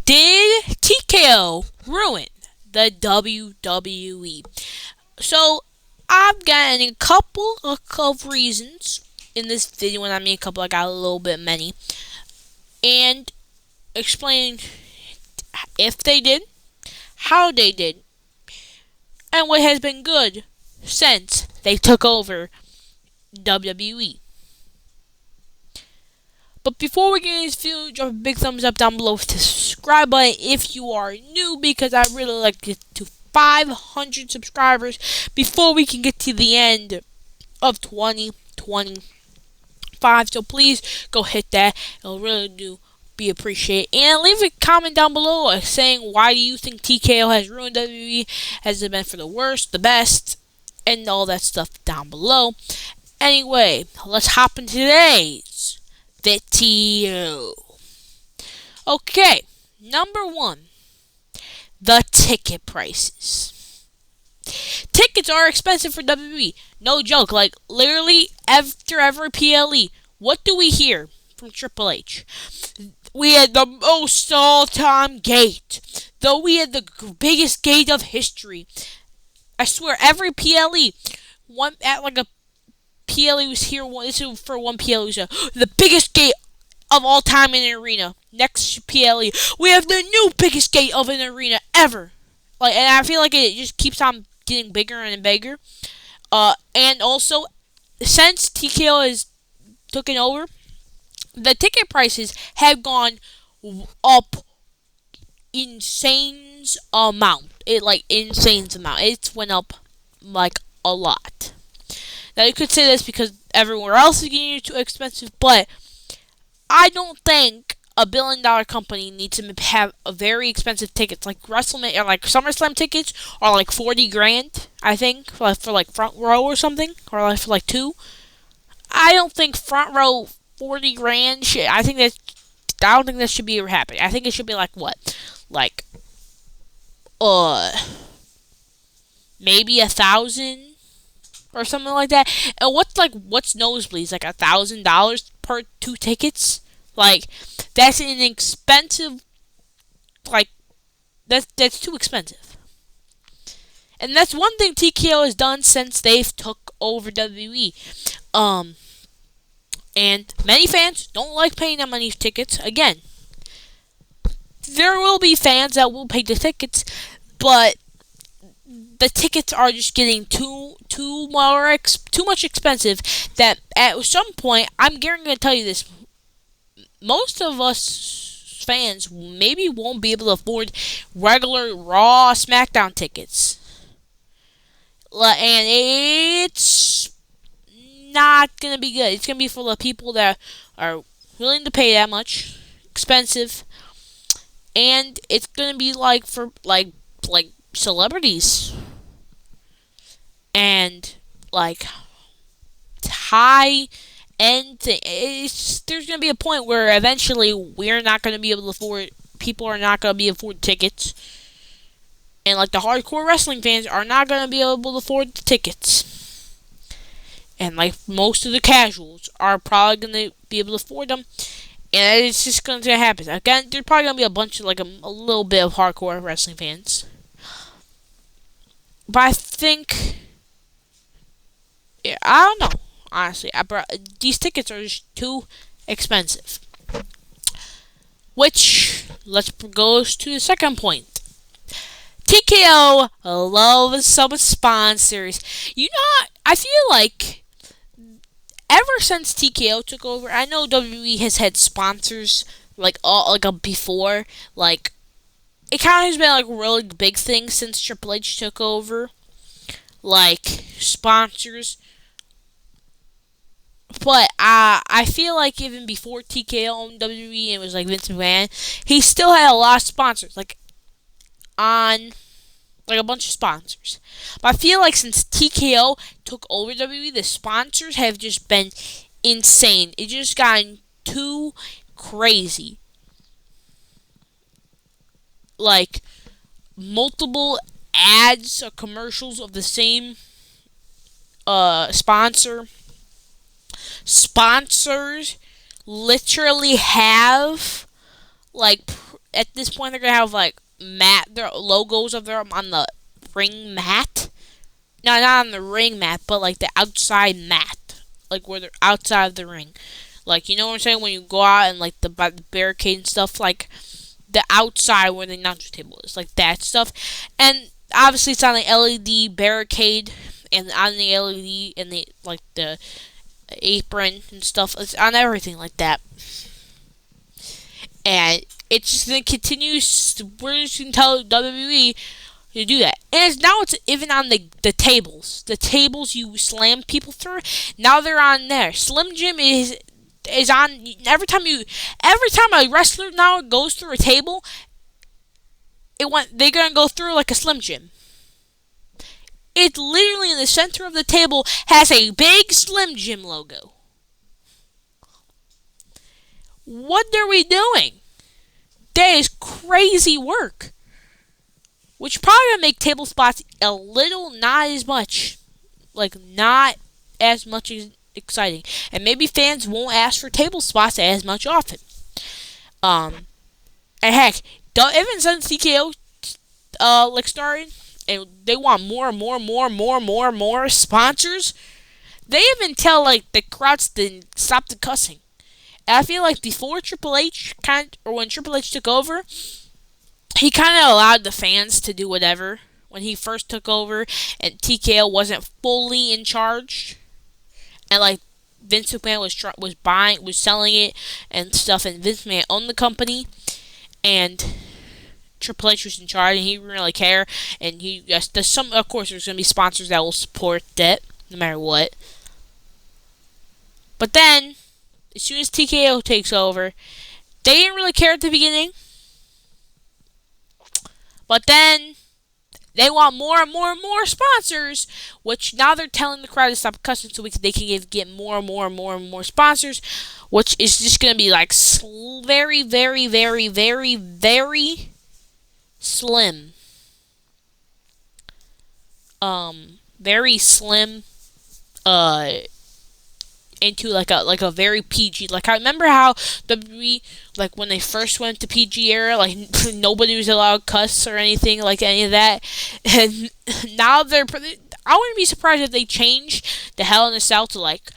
Did TKO ruin the WWE? So, I've gotten a couple of reasons in this video. When I mean a couple, I got a little bit many. And explain if they did, how they did, and what has been good since they took over WWE. But before we get into this video, drop a big thumbs up down below with the subscribe button if you are new, because I really like to get to 500 subscribers before we can get to the end of 2025. So please go hit that. It'll really do be appreciated. And leave a comment down below saying why do you think TKO has ruined WWE? Has it been for the worst, the best, and all that stuff down below. Anyway, let's hop into today's video. Okay, number one, the ticket prices. Tickets are expensive for WWE. No joke. Like, literally, after every PLE, what do we hear from Triple H? We had the most all-time gate. Though we had the biggest gate of history. I swear, every PLE, one at like a PLE was here. This is for one PLE. Was the biggest gate of all time in an arena. Next PLE, we have the new biggest gate of an arena ever. Like, and I feel like it just keeps on getting bigger and bigger. And also, since TKO has taken over, the ticket prices have gone up insane amount. Insane amount. It's went up like a lot. Now you could say this because everywhere else is getting too expensive, but I don't think a $1 billion company needs to have a very expensive tickets like WrestleMania or like SummerSlam tickets are like 40 grand. I think for like front row or something, or like for like two. I don't think front row 40 grand shit. I don't think that should be happening. I think it should be like what? Like maybe 1,000 or something like that. And what's nosebleeds? Like $1,000 per two tickets? Like, that's an expensive, like, that's too expensive. And that's one thing TKO has done since they've took over WWE. And many fans don't like paying that money for tickets. Again, there will be fans that will pay the tickets, but the tickets are just getting too much expensive. That at some point, I'm guaranteed to tell you this, most of us fans maybe won't be able to afford regular Raw SmackDown tickets, and it's not gonna be good. It's gonna be for the people that are willing to pay that much, expensive, and it's gonna be like for like celebrities and like high end thing. There's gonna be a point where eventually we're not gonna be able to afford. People are not gonna be able to afford tickets, and like the hardcore wrestling fans are not gonna be able to afford the tickets. And like most of the casuals are probably gonna be able to afford them, and it's just gonna happen. Again, there's probably gonna be a bunch of a little bit of hardcore wrestling fans, but I think, yeah, I don't know. Honestly, these tickets are just too expensive. Which goes to the second point. TKO loves some sponsors. You know, I feel like ever since TKO took over, I know WWE has had sponsors before. Like, it kind of has been like a really big thing since Triple H took over. Like, sponsors. But I feel like even before TKO owned WWE and it was like Vince McMahon, he still had a lot of sponsors, like a bunch of sponsors. But I feel like since TKO took over WWE, the sponsors have just been insane. It just gotten too crazy. Like, multiple ads or commercials of the same sponsor. Sponsors literally have at this point they're gonna have like their logos of them on the ring mat. No, not on the ring mat, but like the outside mat, like where they're outside of the ring. Like, you know what I'm saying? When you go out and like the barricade and stuff, like the outside where the announcer table is, like that stuff. And obviously it's on the LED barricade and on the LED and the like the apron and stuff. It's on everything like that. And it's just gonna continue. We're just gonna tell WWE to do that. And it's even on the tables. The tables you slam people through. Now they're on there. Slim Jim is on every time a wrestler now goes through a table. They're gonna go through like a Slim Jim. It literally in the center of the table has a big Slim Jim logo. What are we doing? That is crazy work. Which probably gonna make table spots a little not as much as exciting. And maybe fans won't ask for table spots as much often. And heck, even since TKO started, and they want more sponsors, they even tell like the crowds to stop the cussing. And I feel like before Triple H when Triple H took over, he kind of allowed the fans to do whatever when he first took over, and TKO wasn't fully in charge, and like Vince McMahon was selling it and stuff, and Vince McMahon owned the company, and Triple H was in charge, and he didn't really care, and of course there's gonna be sponsors that will support that no matter what. But then, as soon as TKO takes over, they didn't really care at the beginning. But then, they want more and more sponsors, which now they're telling the crowd to stop cussing so they can get more and more sponsors, which is just going to be like very, very, very, very, very slim. Very slim, into like a very PG. Like I remember how WWE, like when they first went to PG era, like nobody was allowed cuss or anything like any of that. And now I wouldn't be surprised if they change the Hell in a Cell to like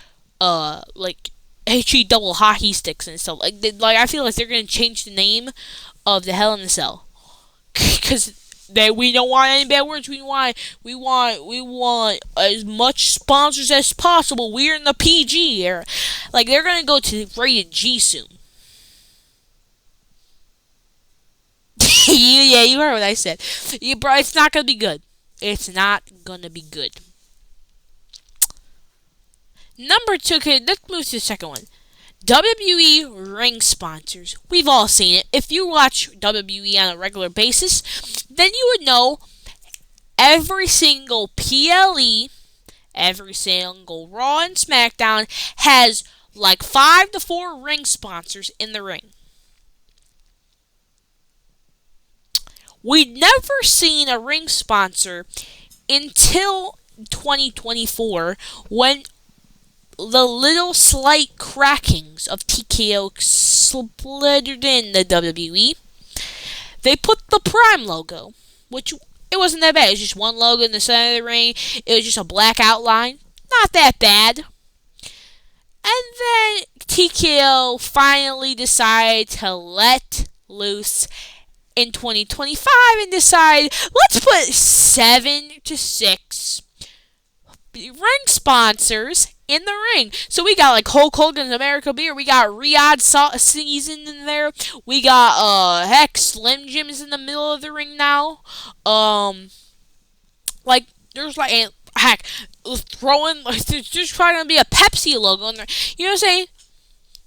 HE double hockey sticks and stuff. Like I feel like they're gonna change the name of the Hell in a Cell because we don't want any bad words. We want as much sponsors as possible. We're in the PG era. Like they're gonna go to rated G soon. You heard what I said. Bro, it's not gonna be good. It's not gonna be good. Number 2, okay, let's move to the second one. WWE ring sponsors. We've all seen it. If you watch WWE on a regular basis, then you would know every single PLE, every single Raw and SmackDown has like 5 to 4 ring sponsors in the ring. We'd never seen a ring sponsor until 2024 when the little slight crackings of TKO splattered in the WWE. They put the Prime logo, which it wasn't that bad. It was just one logo in the center of the ring. It was just a black outline. Not that bad. And then TKO finally decided to let loose in 2025 and decide, let's put 7 to 6 ring sponsors in the ring. So we got like Hulk Hogan's America Beer, we got Riyadh Season in there, we got heck, Slim Jim's in the middle of the ring now. Like there's like heck, there's probably gonna be a Pepsi logo in there. You know what I'm saying?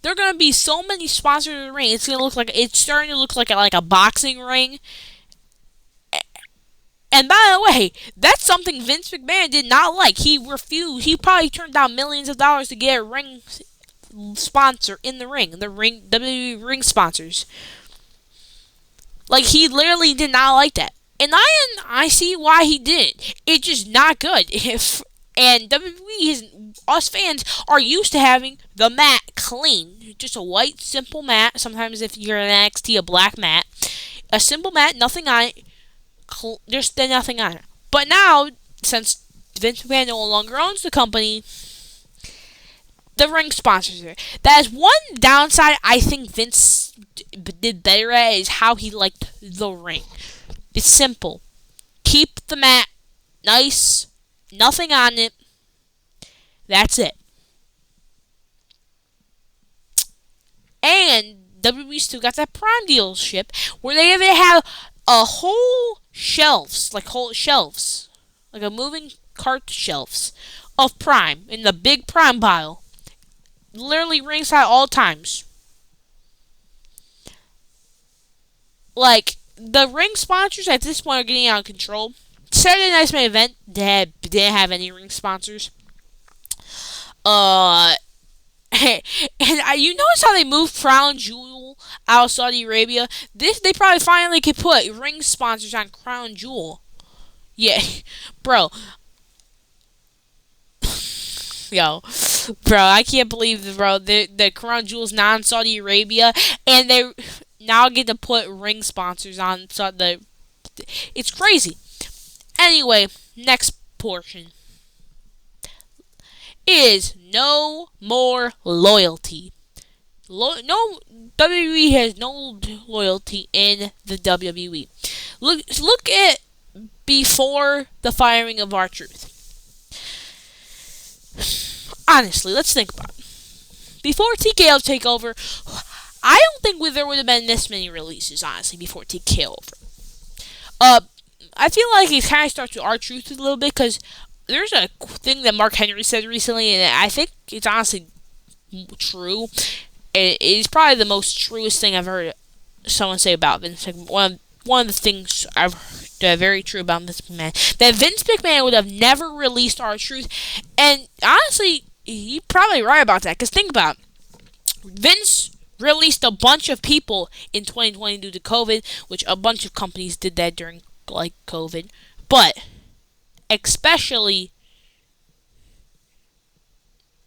There are gonna be so many sponsors in the ring. It's starting to look like a boxing ring. And by the way, that's something Vince McMahon did not like. He refused. He probably turned down millions of dollars to get a ring sponsor in the ring. The WWE ring sponsors. Like, he literally did not like that. And I see why he didn't. It's just not good. And WWE has us fans are used to having the mat clean. Just a white, simple mat. Sometimes if you're in NXT, a black mat. A simple mat, nothing on it. There's nothing on it. But now, since Vince McMahon no longer owns the company, the ring sponsors it. That is one downside I think Vince did better at, is how he liked the ring. It's simple. Keep the mat nice, nothing on it. That's it. And WWE still got that Prime dealership where they even have a whole shelves, like a moving cart shelves of Prime in the big Prime pile. Literally ringside all times. Like, the ring sponsors at this point are getting out of control. Saturday Night's Main Event didn't have any ring sponsors. And you notice how they moved Crown Jewel out of Saudi Arabia? They probably finally could put ring sponsors on Crown Jewel. Yeah, bro. Yo, bro, I can't believe the Crown Jewel's not in Saudi Arabia, and they now get to put ring sponsors on. So it's crazy. Anyway, next portion is no more loyalty. No, WWE has no loyalty in the WWE. Look at before the firing of R-Truth. Honestly, let's think about it. Before TKO takeover, I don't think there would have been this many releases, honestly, before TKO over. I feel like it kind of starts with R-Truth a little bit, because there's a thing that Mark Henry said recently, and I think it's honestly true. It's probably the most truest thing I've heard someone say about Vince McMahon. One of the things I've heard that are very true about Vince McMahon, that Vince McMahon would have never released R-Truth, and honestly, he's probably right about that, because think about it. Vince released a bunch of people in 2020 due to COVID, which a bunch of companies did that during, like, COVID, but especially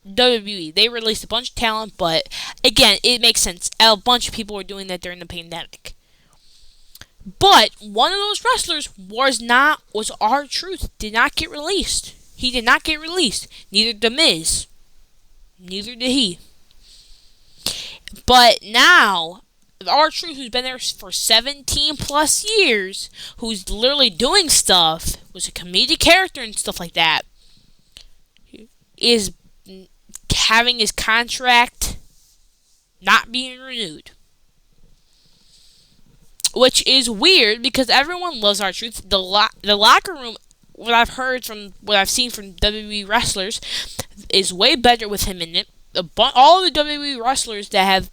WWE, they released a bunch of talent, but again, it makes sense. A bunch of people were doing that during the pandemic. But one of those wrestlers was R-Truth. Did not get released. He did not get released. Neither did Miz. Neither did he. But now, R-Truth, who's been there for 17 plus years, who's literally doing stuff, was a comedic character and stuff like that, is having his contract not being renewed. Which is weird, because everyone loves R-Truth. The locker room, what I've seen from WWE wrestlers, is way better with him in it. All the WWE wrestlers that have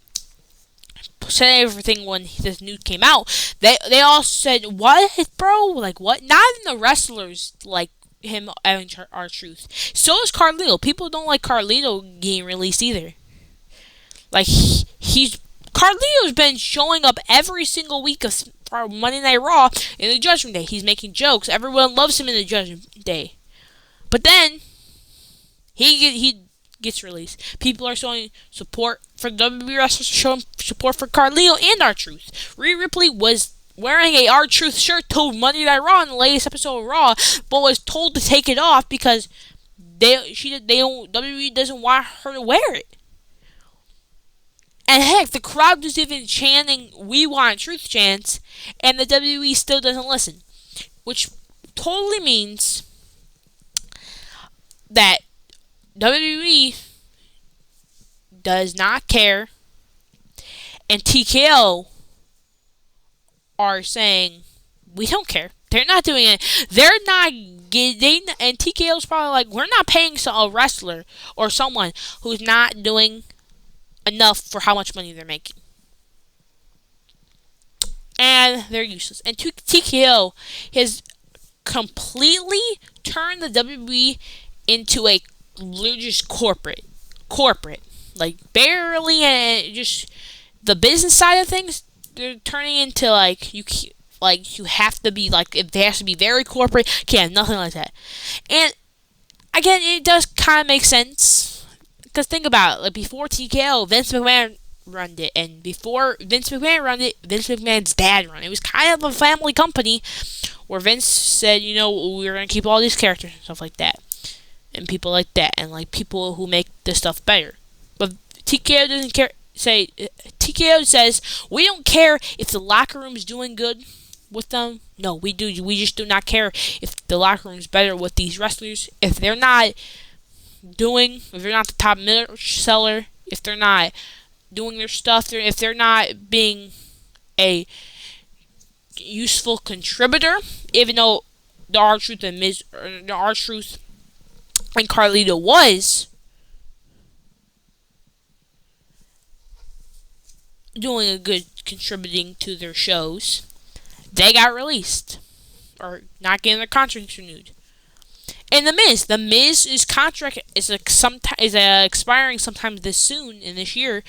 said everything when this news came out, they all said, "What, bro? Like, what?" Not even the wrestlers like him having R-Truth. So is Carlito. People don't like Carlito getting released either. Like, Carlito's been showing up every single week of Monday Night Raw in the Judgment Day. He's making jokes. Everyone loves him in the Judgment Day. But then, he gets released. People are showing support for WWE wrestlers, showing support for Carlito and R-Truth. Rhea Ripley was wearing a R-Truth shirt to Monday Night Raw in the latest episode of Raw, but was told to take it off because WWE doesn't want her to wear it. And heck, the crowd was even chanting, "We want Truth" chants, and the WWE still doesn't listen. Which totally means that WWE does not care, and TKO are saying, "We don't care." They're not doing it. They're not getting, and TKO's probably like, "We're not paying a wrestler or someone who's not doing enough for how much money they're making." And they're useless. And TKO has completely turned the WWE into a just corporate, like barely, just the business side of things. They're turning into you have to be like, it has to be very corporate. Can't have nothing like that. And Again, it does kind of make sense. Because think about it. Like, before TKO, Vince McMahon run it. And before Vince McMahon run it, Vince McMahon's dad run it. It was kind of a family company where Vince said, we're going to keep all these characters and stuff like that. And people like that. And, like, people who make this stuff better. But TKO doesn't care. TKO says, we don't care if the locker room's doing good with them. No, we do. We just do not care if the locker room's better with these wrestlers. If they're not if they're not the top merch seller, if they're not doing their stuff, if they're not being a useful contributor, even though the R-Truth and Carlito was doing a good contributing to their shows, they got released or not getting their contracts renewed. And the Miz's contract is expiring sometime this soon in this year,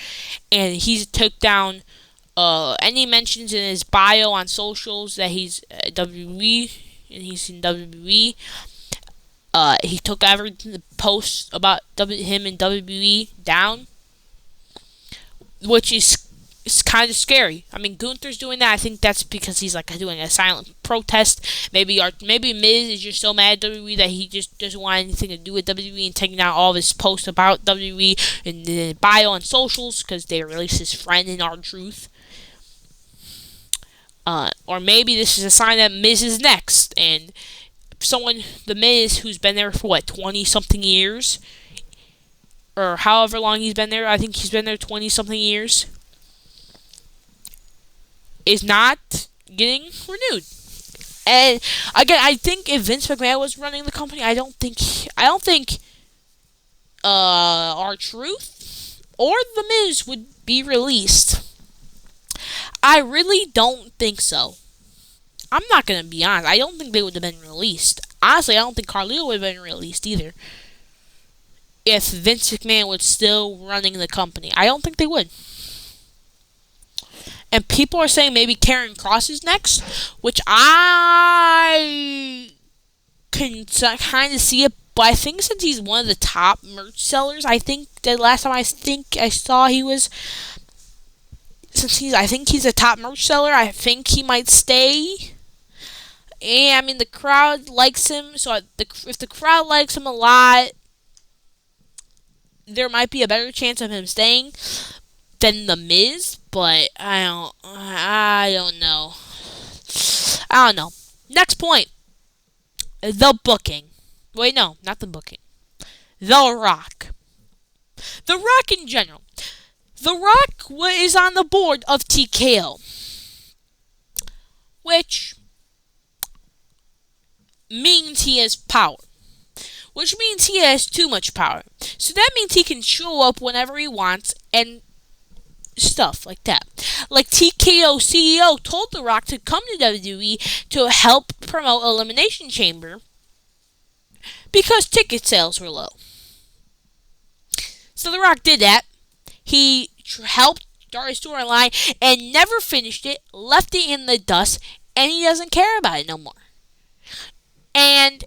and he's took down any mentions in his bio on socials that he's WWE and he's in WWE. He took everything the posts about him and WWE down, which is it's kind of scary. I mean, Gunther's doing that. I think that's because he's like doing a silent protest. Maybe Miz is just so mad at WWE that he just doesn't want anything to do with WWE and taking out all of his posts about WWE and the bio on socials because they released his friend in R-Truth. Or maybe this is a sign that Miz is next, and the Miz who's been there for 20-something years, or however long he's been there. I think he's been there 20-something years. Is not getting renewed. And again, I think if Vince McMahon was running the company, I don't think R-Truth or The Miz would be released. I really don't think so. I'm not gonna be honest. I don't think they would have been released. Honestly, I don't think Carlito would have been released either. If Vince McMahon was still running the company, I don't think they would. And people are saying maybe Karen Cross is next, which I can kind of see it. But I think since he's one of the top merch sellers, I think the last time I saw he was, I think he's a top merch seller. I think he might stay. And I mean the crowd likes him, so if the crowd likes him a lot, there might be a better chance of him staying than The Miz, but I don't know. I don't know. Next point. The booking. Wait, no, not the booking. The Rock. The Rock in general. The Rock is on the board of TKO, which means he has power. Which means he has too much power. So that means he can show up whenever he wants and stuff like that. Like TKO CEO told The Rock to come to WWE to help promote Elimination Chamber because ticket sales were low. So The Rock did that. He helped start a storyline and never finished it, left it in the dust, and he doesn't care about it no more. And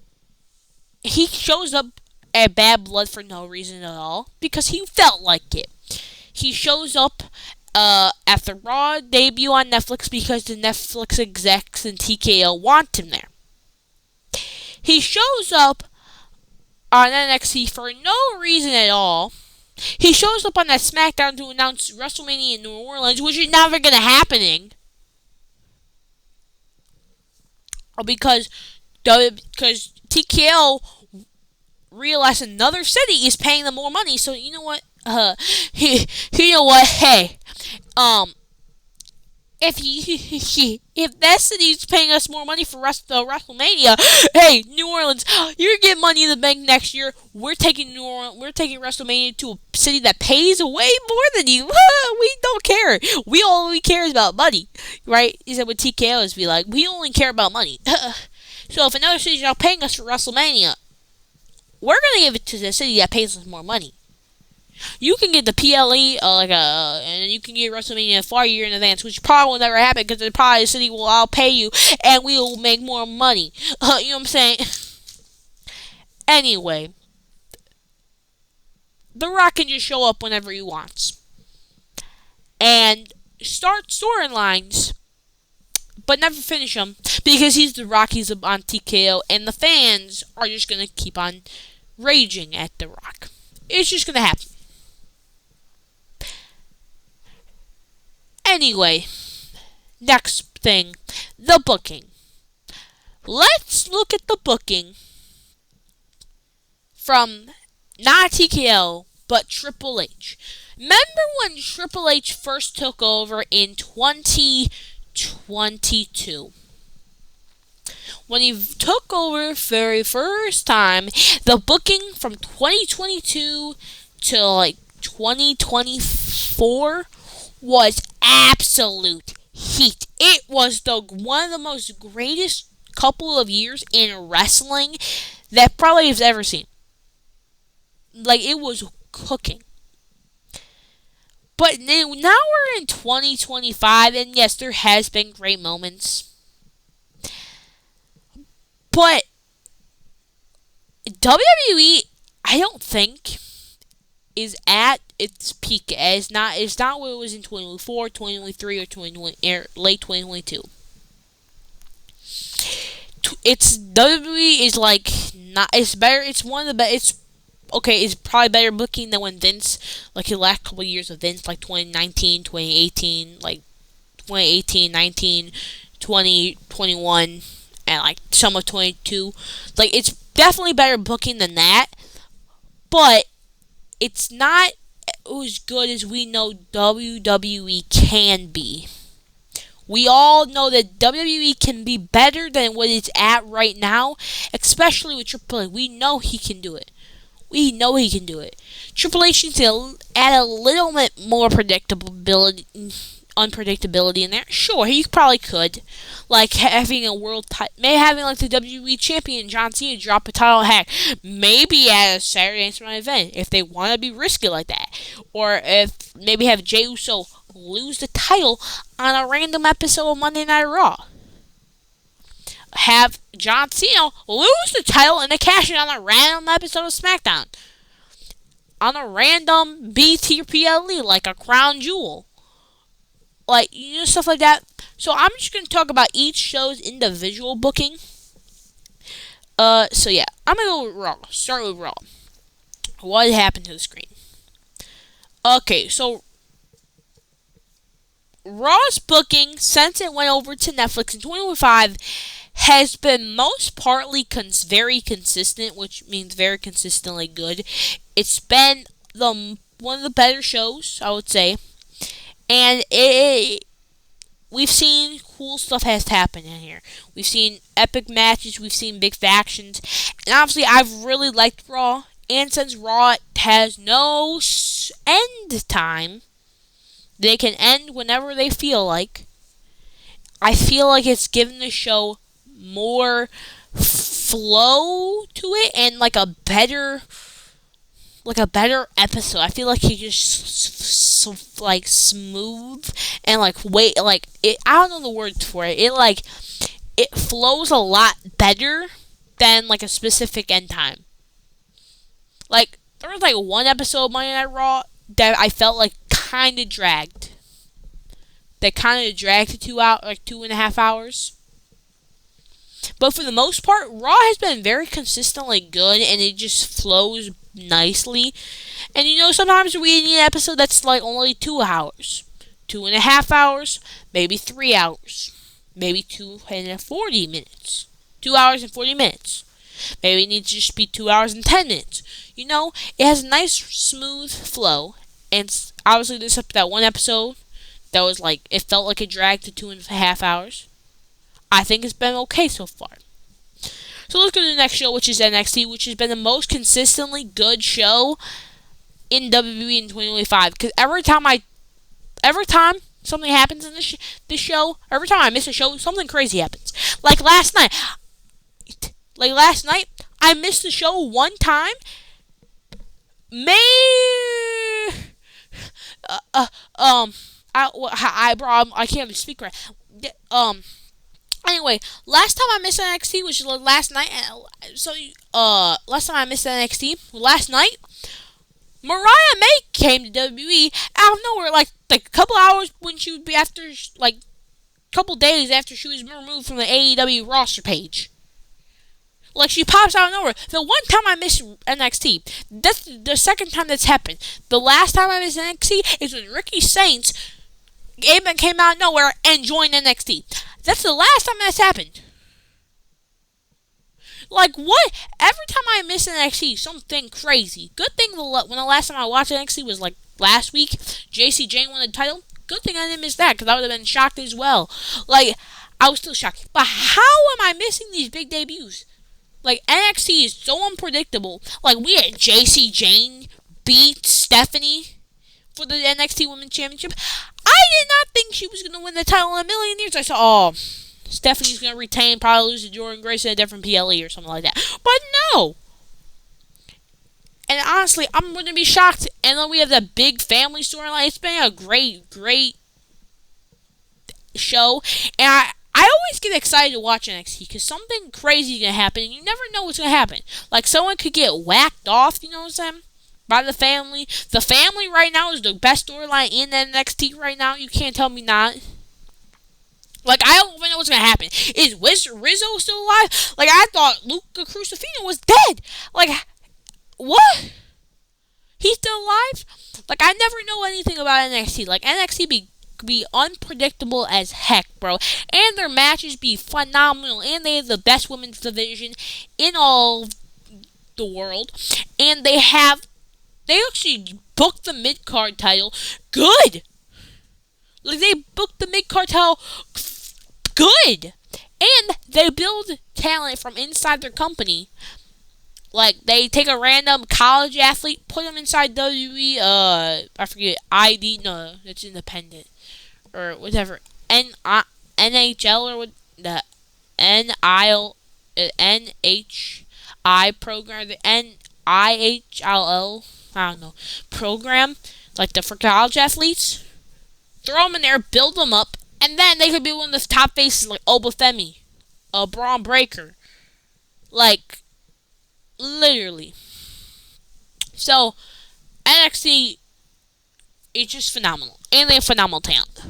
he shows up at Bad Blood for no reason at all because he felt like it. He shows up at the Raw debut on Netflix because the Netflix execs and TKO want him there. He shows up on NXT for no reason at all. He shows up on that SmackDown to announce WrestleMania in New Orleans, which is never going to happen. Because TKO realized another city is paying them more money, so you know what? Hey, if that city's paying us more money for WrestleMania, hey, New Orleans, you're getting Money in the Bank next year. We're taking WrestleMania to a city that pays way more than you. We don't care. All we care is about money, right? Is that what TKO is? Be like, we only care about money. So if another city's not paying us for WrestleMania, we're gonna give it to the city that pays us more money. You can get the PLE, and you can get WrestleMania a far year in advance, which probably will never happen because the city will all pay you, and we will make more money. You know what I'm saying? Anyway, The Rock can just show up whenever he wants and start storylines, but never finish them because he's The Rock. He's on TKO, and the fans are just gonna keep on raging at The Rock. It's just gonna happen. Anyway, next thing, the booking. Let's look at the booking from not TKO, but Triple H. Remember when Triple H first took over in 2022? When he took over very first time, the booking from 2022 to like 2024 was absolute heat. It was one of the most greatest couple of years in wrestling that probably has ever seen. Like, it was cooking. But now we're in 2025, and yes, there has been great moments. But WWE, I don't think, is at its peak. It's not what it was in 2024, 2023, or late 2022. It's WWE is like not. It's better. It's one of the best. It's okay. It's probably better booking than when Vince, like the last couple of years of Vince, like 2019, 2018, like 2018, 19, 20, 21, and like some of 22. Like, it's definitely better booking than that, but it's not as good as we know WWE can be. We all know that WWE can be better than what it's at right now, especially with Triple H. We know he can do it. Triple H needs to add a little bit more unpredictability in there. Sure, he probably could. Like having a world title, maybe having like the WWE champion John Cena drop a title hack, maybe at a Saturday Night event if they want to be risky like that, or if maybe have Jey Uso lose the title on a random episode of Monday Night Raw. Have John Cena lose the title and then cash it on a random episode of SmackDown. On a random BTPLE, like a crown jewel. Like, stuff like that. So I'm just going to talk about each show's individual booking. So yeah, I'm going to go with Raw. Start with Raw. What happened to the screen? Okay, so Raw's booking, since it went over to Netflix in 2005, has been most partly very consistent, which means very consistently good. It's been one of the better shows, I would say. And we've seen cool stuff has happened in here. We've seen epic matches, we've seen big factions. And obviously, I've really liked Raw. And since Raw has no end time, they can end whenever they feel like. I feel like it's given the show more flow to it and like a better episode. I feel like he just like smooth and like wait like it. I don't know the words for it. It flows a lot better than like a specific end time. Like there was like one episode of Monday Night Raw that I felt like kind of dragged. That kind of dragged to 2.5 hours. But for the most part, Raw has been very consistently good, and it just flows nicely. And sometimes we need an episode that's like only 2 hours, 2.5 hours, maybe 3 hours, maybe 2 and 40 minutes, 2 hours and 40 minutes. Maybe it needs to just be 2 hours and 10 minutes. It has a nice smooth flow, and obviously that one episode that was like it felt like it dragged to 2.5 hours. I think it's been okay so far. So let's go to the next show, which is NXT, which has been the most consistently good show in WWE in 2025. Because every time something happens in this show, every time I miss a show, something crazy happens. Like last night, I missed the show one time. I can't even speak right. Anyway, last time I missed NXT, which was last night. Last time I missed NXT last night. Mariah May came to WWE out of nowhere, like a couple hours when she would be after, like couple days after she was removed from the AEW roster page. Like, she pops out of nowhere. The one time I missed NXT, that's the second time that's happened. The last time I missed NXT is when Ricky Saints came out of nowhere and joined NXT. That's the last time that's happened. Like, what? Every time I miss NXT, something crazy. Good thing when the last time I watched NXT was, like, last week. JC Jane won the title. Good thing I didn't miss that, because I would have been shocked as well. Like, I was still shocked. But how am I missing these big debuts? Like, NXT is so unpredictable. Like, we had JC Jane beat Stephanie for the NXT Women's Championship. I did not think she was going to win the title in a million years. I said, Stephanie's going to retain, probably lose to Jordan Grace in a different PLE or something like that. But no! And honestly, I'm going to be shocked. And then we have the big family storyline. It's been a great, great show. And I always get excited to watch NXT because something crazy is going to happen. And you never know what's going to happen. Like, someone could get whacked off, you know what I'm saying? By the family. The family right now is the best storyline in NXT right now. You can't tell me not. Like, I don't even know what's going to happen. Is Rizzo still alive? Like, I thought Luca Crucifino was dead. Like, what? He's still alive? Like, I never know anything about NXT. Like, NXT be unpredictable as heck, bro. And their matches be phenomenal. And they have the best women's division in all the world. And they actually booked the mid-card title good. Like, they booked the mid-card title good. And they build talent from inside their company. Like, they take a random college athlete, put them inside WWE, I forget, no, it's independent. Or whatever. NHL or the NHI program, the NIHLL, I don't know, program, like for college athletes. Throw them in there, build them up, and then they could be one of the top faces like Obafemi, Braun Breaker. Like, literally. So, NXT is just phenomenal. And they have phenomenal talent.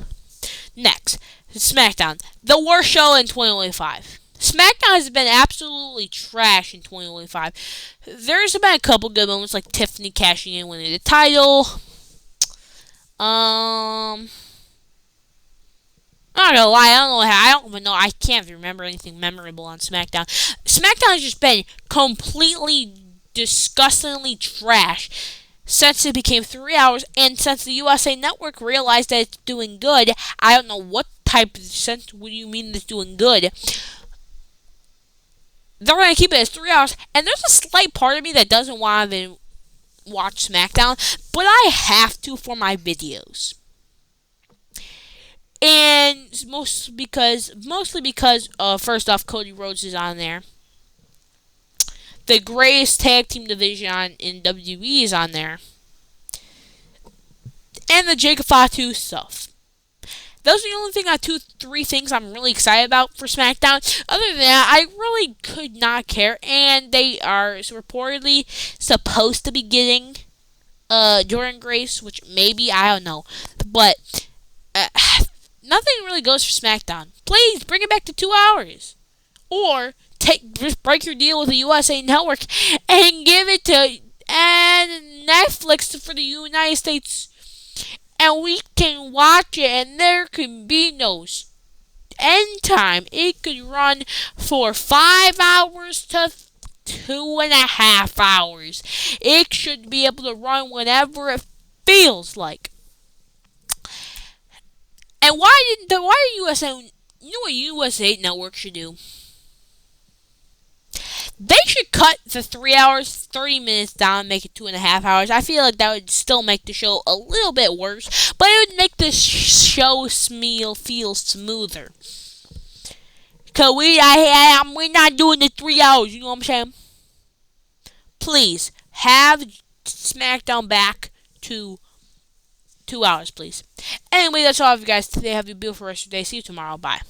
Next, SmackDown. The worst show in 2025. SmackDown has been absolutely trash in 2025. There's been a couple good moments, like Tiffany cashing in, winning the title. I'm not gonna lie, I don't even know, I can't remember anything memorable on SmackDown. SmackDown has just been completely, disgustingly trash since it became 3 hours, and since the USA Network realized that it's doing good. I don't know what type of sense would you mean it's doing good. They're going to keep it as 3 hours, and there's a slight part of me that doesn't want to watch SmackDown, but I have to for my videos. And mostly because, first off, Cody Rhodes is on there. The greatest tag team division in WWE is on there. And the Jacob Fatu stuff. Those are the only 3 things I'm really excited about for SmackDown. Other than that, I really could not care. And they are reportedly supposed to be getting Jordan Grace, which maybe, I don't know. But nothing really goes for SmackDown. Please, bring it back to 2 hours. Or just break your deal with the USA Network and give it to Netflix for the United States, and we can watch it, and there can be no end time. It could run for 5 hours to 2.5 hours. It should be able to run whenever it feels like. And why USA? You know what USA Network should do? They should cut the 3 hours, 30 minutes down and make it 2.5 hours. I feel like that would still make the show a little bit worse, but it would make the show feel smoother. Because we're not doing the 3 hours, you know what I'm saying? Please, have SmackDown back to 2 hours, please. Anyway, that's all of you guys today. Have a beautiful rest of your day. See you tomorrow. Bye.